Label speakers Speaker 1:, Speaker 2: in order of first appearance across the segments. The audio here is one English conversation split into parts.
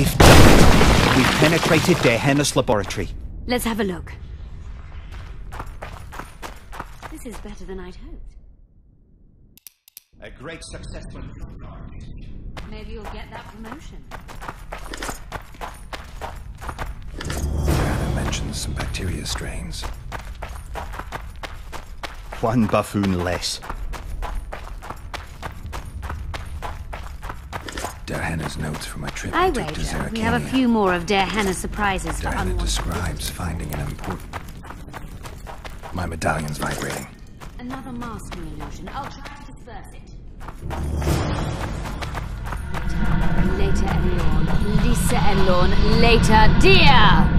Speaker 1: We've done it. We've penetrated Dehenna's laboratory.
Speaker 2: Let's have a look. This is better than I'd hoped.
Speaker 1: A great success.
Speaker 2: Maybe you'll get that promotion.
Speaker 3: Dehenna mentions some bacteria strains.
Speaker 1: One buffoon less.
Speaker 3: Dehenna's notes from my trip
Speaker 2: I
Speaker 3: to
Speaker 2: wager
Speaker 3: Zerrikania.
Speaker 2: we have a few more of Dehenna's surprises for
Speaker 3: Dehenna
Speaker 2: unwanted.
Speaker 3: describes finding an important... My medallion's vibrating.
Speaker 2: Another masking illusion. I'll try to disperse it. Later, Elorn. Lisa Elorn. Later, dear!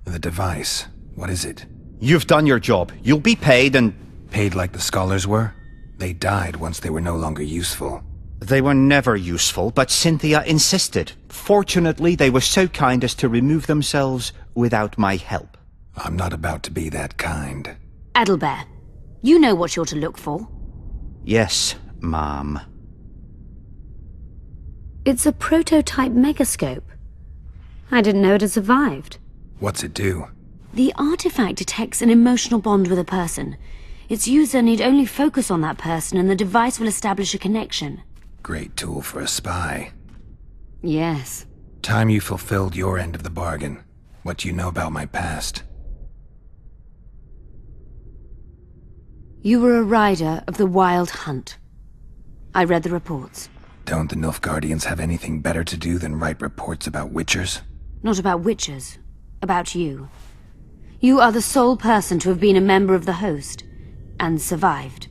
Speaker 3: The device. What is it?
Speaker 1: You've done your job. You'll be paid and...
Speaker 3: Paid like the scholars were? They died once they were no longer useful.
Speaker 1: They were never useful, but Cynthia insisted. Fortunately, they were so kind as to remove themselves without my help.
Speaker 3: I'm not about to be that kind.
Speaker 2: Adalbert, you know what you're to look for.
Speaker 1: Yes, ma'am.
Speaker 2: It's a prototype megascope. I didn't know it had survived.
Speaker 3: What's it do?
Speaker 2: The artifact detects an emotional bond with a person. Its user need only focus on that person and the device will establish a connection.
Speaker 3: Great tool for a spy.
Speaker 2: Yes.
Speaker 3: Time you fulfilled your end of the bargain. What do you know about my past?
Speaker 2: You were a rider of the Wild Hunt. I read the reports.
Speaker 3: Don't the Nilfgaardians have anything better to do than write reports about witchers?
Speaker 2: Not about witchers. About you. You are the sole person to have been a member of the Host, and survived.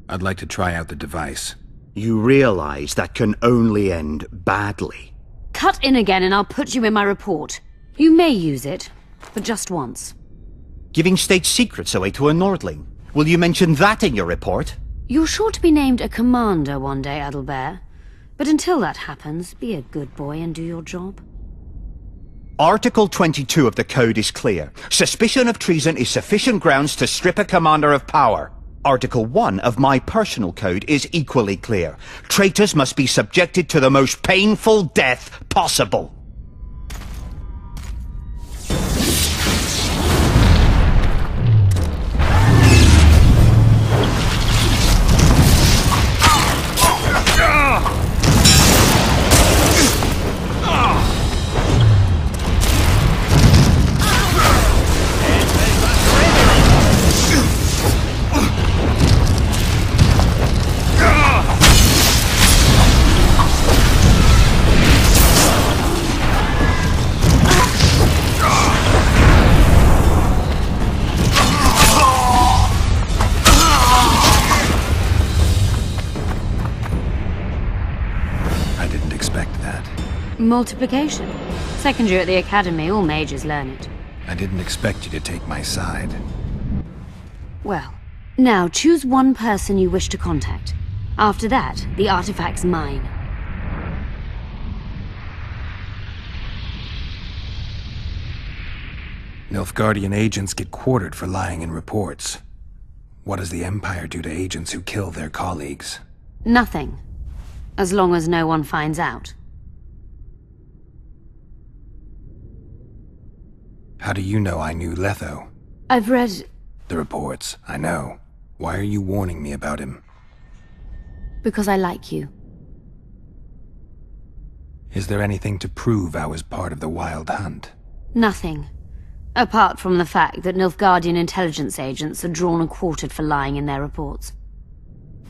Speaker 3: I'd like to try out the device.
Speaker 1: You realize that can only end badly.
Speaker 2: Cut in again and I'll put you in my report. You may use it, but just once.
Speaker 1: Giving state secrets away to a Nordling. Will you mention that in your report?
Speaker 2: You're sure to be named a commander one day, Adalbert. But until that happens, be a good boy and do your job.
Speaker 1: Article 22 of the Code is clear. Suspicion of treason is sufficient grounds to strip a commander of power. Article 1 of my personal code is equally clear. Traitors must be subjected to the most painful death possible.
Speaker 2: Multiplication. Second year at the academy, all mages learn it.
Speaker 3: I didn't expect you to take my side.
Speaker 2: Well, now choose one person you wish to contact. After that, the artifact's mine.
Speaker 3: Nilfgaardian agents get quartered for lying in reports. What does the Empire do to agents who kill their colleagues?
Speaker 2: Nothing. As long as no one finds out.
Speaker 3: How do you know I knew Letho?
Speaker 2: I've read...
Speaker 3: The reports, I know. Why are you warning me about him?
Speaker 2: Because I like you.
Speaker 3: Is there anything to prove I was part of the Wild Hunt?
Speaker 2: Nothing. Apart from the fact that Nilfgaardian intelligence agents are drawn and quartered for lying in their reports.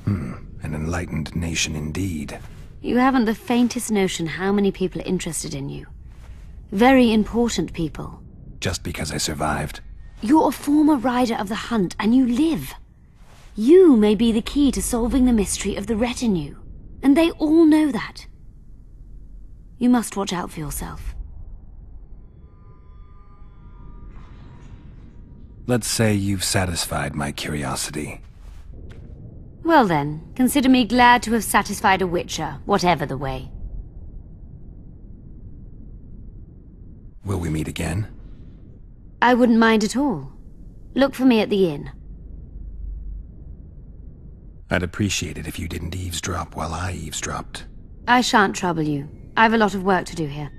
Speaker 3: An enlightened nation indeed.
Speaker 2: You haven't the faintest notion how many people are interested in you. Very important people.
Speaker 3: Just because I survived?
Speaker 2: You're a former rider of the Hunt, and you live. You may be the key to solving the mystery of the retinue. And they all know that. You must watch out for yourself.
Speaker 3: Let's say you've satisfied my curiosity.
Speaker 2: Well then, consider me glad to have satisfied a witcher, whatever the way.
Speaker 3: Will we meet again?
Speaker 2: I wouldn't mind at all. Look for me at the inn.
Speaker 3: I'd appreciate it if you didn't eavesdrop while I eavesdropped.
Speaker 2: I shan't trouble you. I've a lot of work to do here.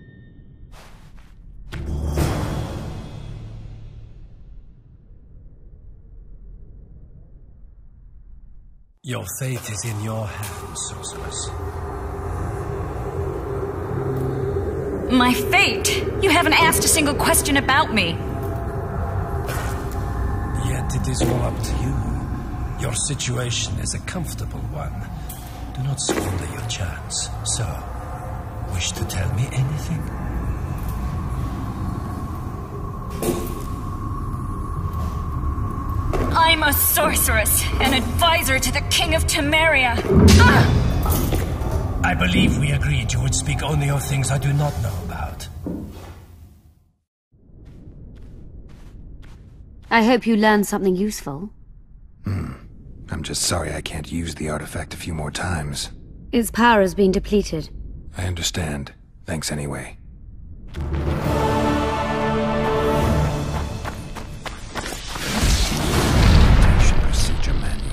Speaker 4: Your fate is in your hands, sorceress.
Speaker 5: My fate? You haven't asked a single question about me.
Speaker 4: Yet it is all up to you. Your situation is a comfortable one. Do not squander your chance. So, wish to tell me anything?
Speaker 5: I'm a sorceress, an advisor to the King of Temeria.
Speaker 4: I believe we agreed you would speak only of things I do not know about.
Speaker 2: I hope you learned something useful.
Speaker 3: I'm just sorry I can't use the artifact a few more times.
Speaker 2: Its power has been depleted.
Speaker 3: I understand. Thanks anyway. Implementation Procedure Manual.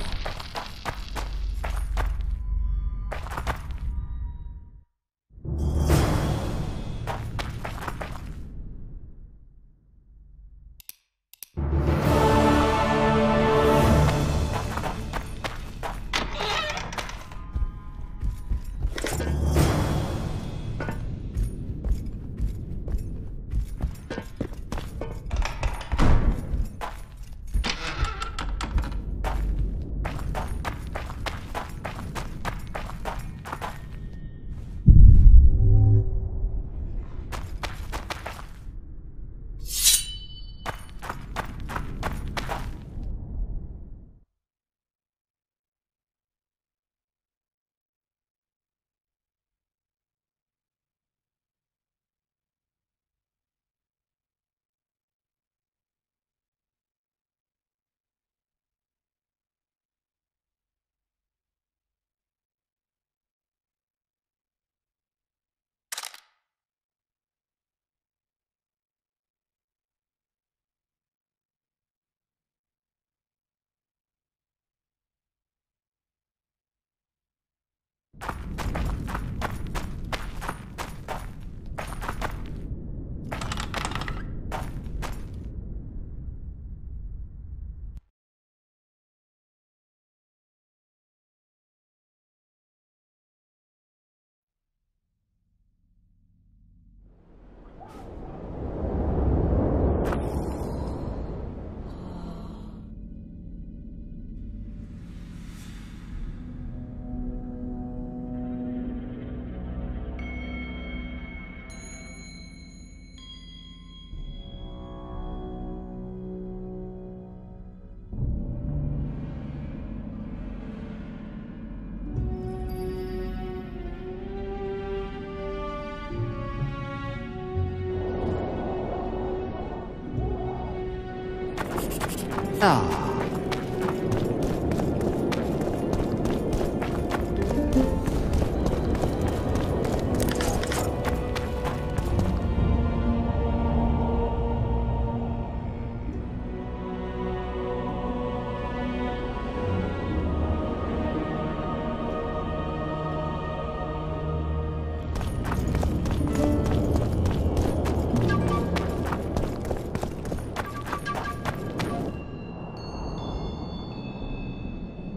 Speaker 1: Ah.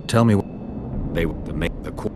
Speaker 6: Tell me what they make the call.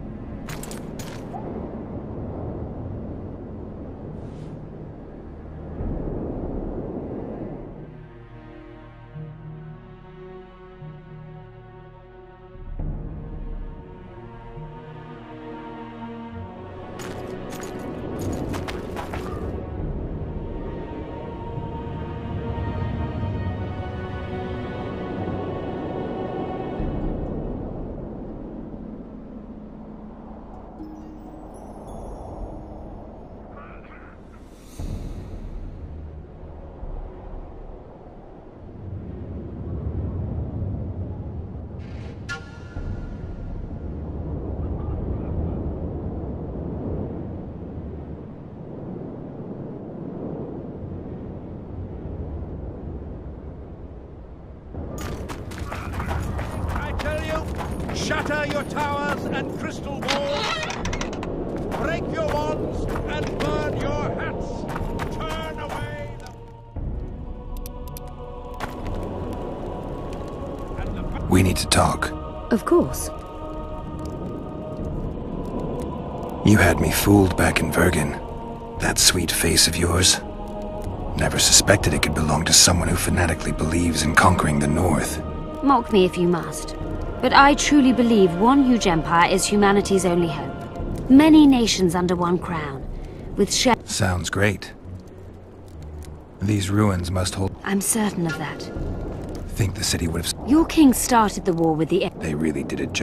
Speaker 7: Shatter your towers and crystal walls. Break your wands and burn your hats. Turn away
Speaker 3: We need to talk.
Speaker 2: Of course.
Speaker 3: You had me fooled back in Vergen. That sweet face of yours. Never suspected it could belong to someone who fanatically believes in conquering the North.
Speaker 2: Mock me if you must. But I truly believe one huge empire is humanity's only hope. Many nations under one crown, with
Speaker 3: Sounds great. These ruins must hold...
Speaker 2: I'm certain of that.
Speaker 3: Think the city would have...
Speaker 2: Your king started the war with the...
Speaker 3: They really did it.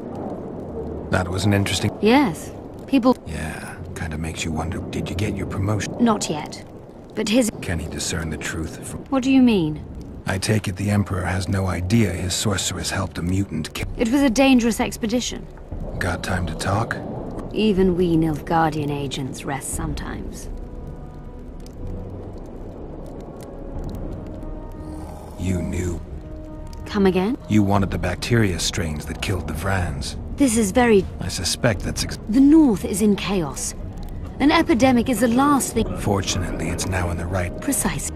Speaker 3: That was an interesting...
Speaker 2: Yes. People...
Speaker 3: Yeah, kinda makes you wonder, did you get your promotion?
Speaker 2: Not yet. But his...
Speaker 3: Can he discern the truth from...
Speaker 2: What do you mean?
Speaker 3: I take it the Emperor has no idea his sorceress helped a mutant kill...
Speaker 2: It was a dangerous expedition.
Speaker 3: Got time to talk?
Speaker 2: Even we Nilfgaardian agents rest sometimes.
Speaker 3: You knew.
Speaker 2: Come again?
Speaker 3: You wanted the bacteria strains that killed the Vrans.
Speaker 2: This is very...
Speaker 3: I suspect that's
Speaker 2: The North is in chaos. An epidemic is the last thing...
Speaker 3: Fortunately, it's now in the right...
Speaker 2: Precise.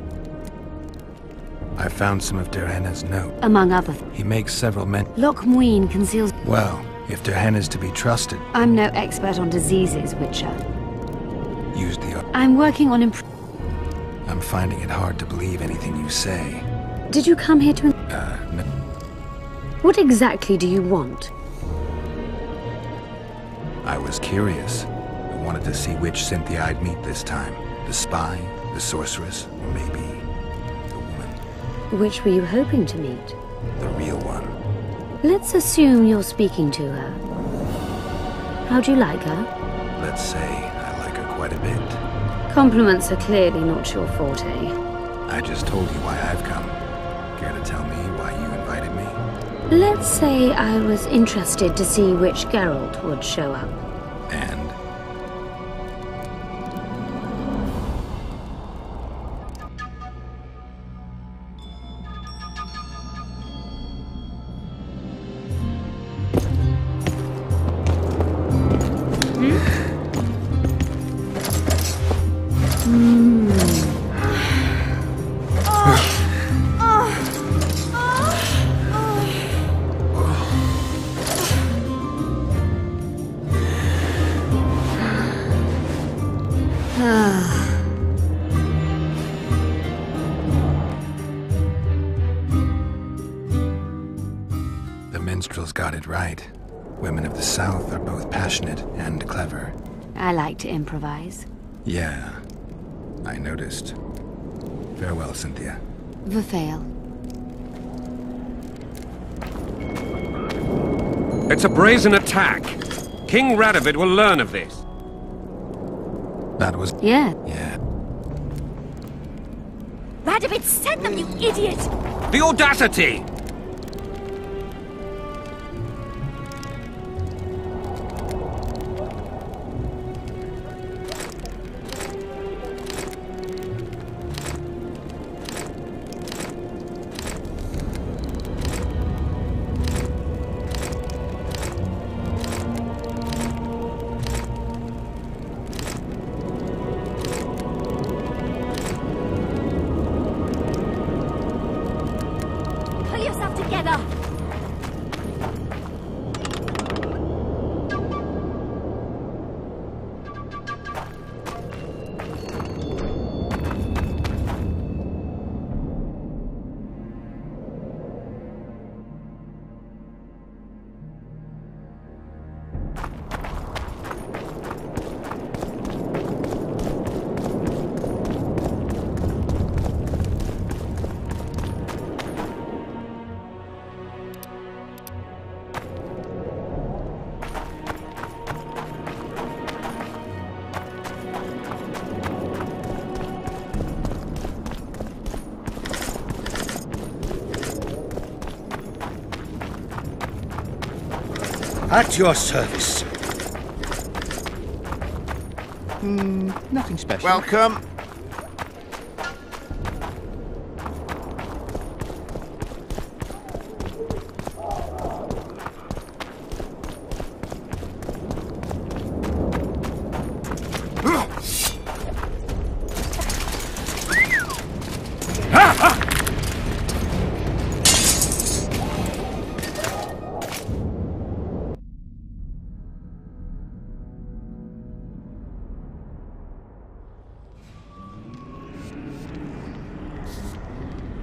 Speaker 3: I found some of Derhenna's note.
Speaker 2: Among other...
Speaker 3: He makes several men...
Speaker 2: Loch Muin conceals...
Speaker 3: Well, if Derhenna's to be trusted...
Speaker 2: I'm no expert on diseases, Witcher.
Speaker 3: Use the...
Speaker 2: I'm working on
Speaker 3: I'm finding it hard to believe anything you say.
Speaker 2: Did you come here to...
Speaker 3: No.
Speaker 2: What exactly do you want?
Speaker 3: I was curious. I wanted to see which Cynthia I'd meet this time. The spy, the sorceress, or maybe the woman.
Speaker 2: Which were you hoping to meet?
Speaker 3: The real one.
Speaker 2: Let's assume you're speaking to her. How do you like her?
Speaker 3: Let's say I like her quite a bit.
Speaker 2: Compliments are clearly not your forte.
Speaker 3: I just told you why I've come. Care to tell me why you invited me?
Speaker 2: Let's say I was interested to see which Geralt would show up.
Speaker 3: And? The minstrels got it right. Women of the South are both passionate and clever.
Speaker 2: I like to improvise.
Speaker 3: Yeah, I noticed. Farewell, Cynthia.
Speaker 2: Verfail.
Speaker 6: It's a brazen attack. King Radovid will learn of this.
Speaker 3: That was...
Speaker 2: Yeah.
Speaker 3: Yeah.
Speaker 5: Radovid sent them, you idiot!
Speaker 6: The audacity!
Speaker 5: Pull yourself together!
Speaker 7: At your service.
Speaker 1: Nothing special.
Speaker 7: Welcome.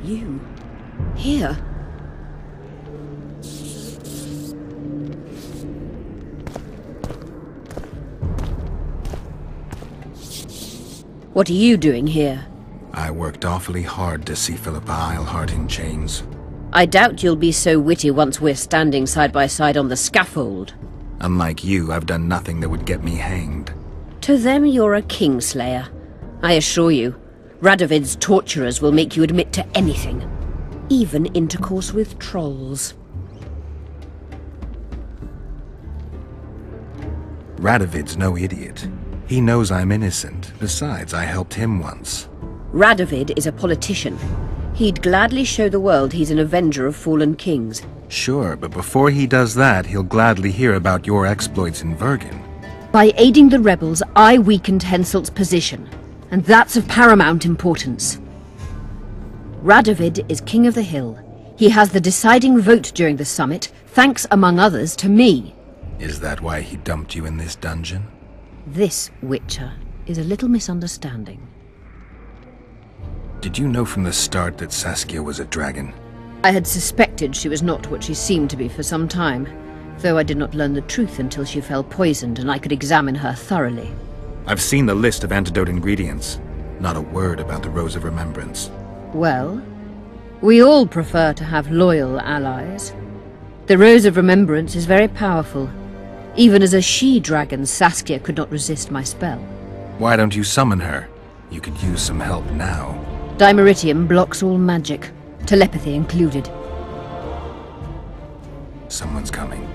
Speaker 8: You? Here? What are you doing here?
Speaker 3: I worked awfully hard to see Philippa Eilhart in chains.
Speaker 8: I doubt you'll be so witty once we're standing side by side on the scaffold.
Speaker 3: Unlike you, I've done nothing that would get me hanged.
Speaker 8: To them, you're a kingslayer. I assure you, Radovid's torturers will make you admit to anything. Even intercourse with trolls.
Speaker 3: Radovid's no idiot. He knows I'm innocent. Besides, I helped him once.
Speaker 8: Radovid is a politician. He'd gladly show the world he's an avenger of fallen kings.
Speaker 3: Sure, but before he does that, he'll gladly hear about your exploits in Vergen.
Speaker 8: By aiding the rebels, I weakened Henselt's position, and that's of paramount importance. Radovid is king of the hill. He has the deciding vote during the summit, thanks, among others, to me.
Speaker 3: Is that why he dumped you in this dungeon?
Speaker 8: This, Witcher, is a little misunderstanding.
Speaker 3: Did you know from the start that Saskia was a dragon?
Speaker 8: I had suspected she was not what she seemed to be for some time, though I did not learn the truth until she fell poisoned and I could examine her thoroughly.
Speaker 3: I've seen the list of antidote ingredients. Not a word about the Rose of Remembrance.
Speaker 8: Well, we all prefer to have loyal allies. The Rose of Remembrance is very powerful. Even as a she-dragon, Saskia could not resist my spell.
Speaker 3: Why don't you summon her? You could use some help now.
Speaker 8: Dimeritium blocks all magic, telepathy included.
Speaker 3: Someone's coming.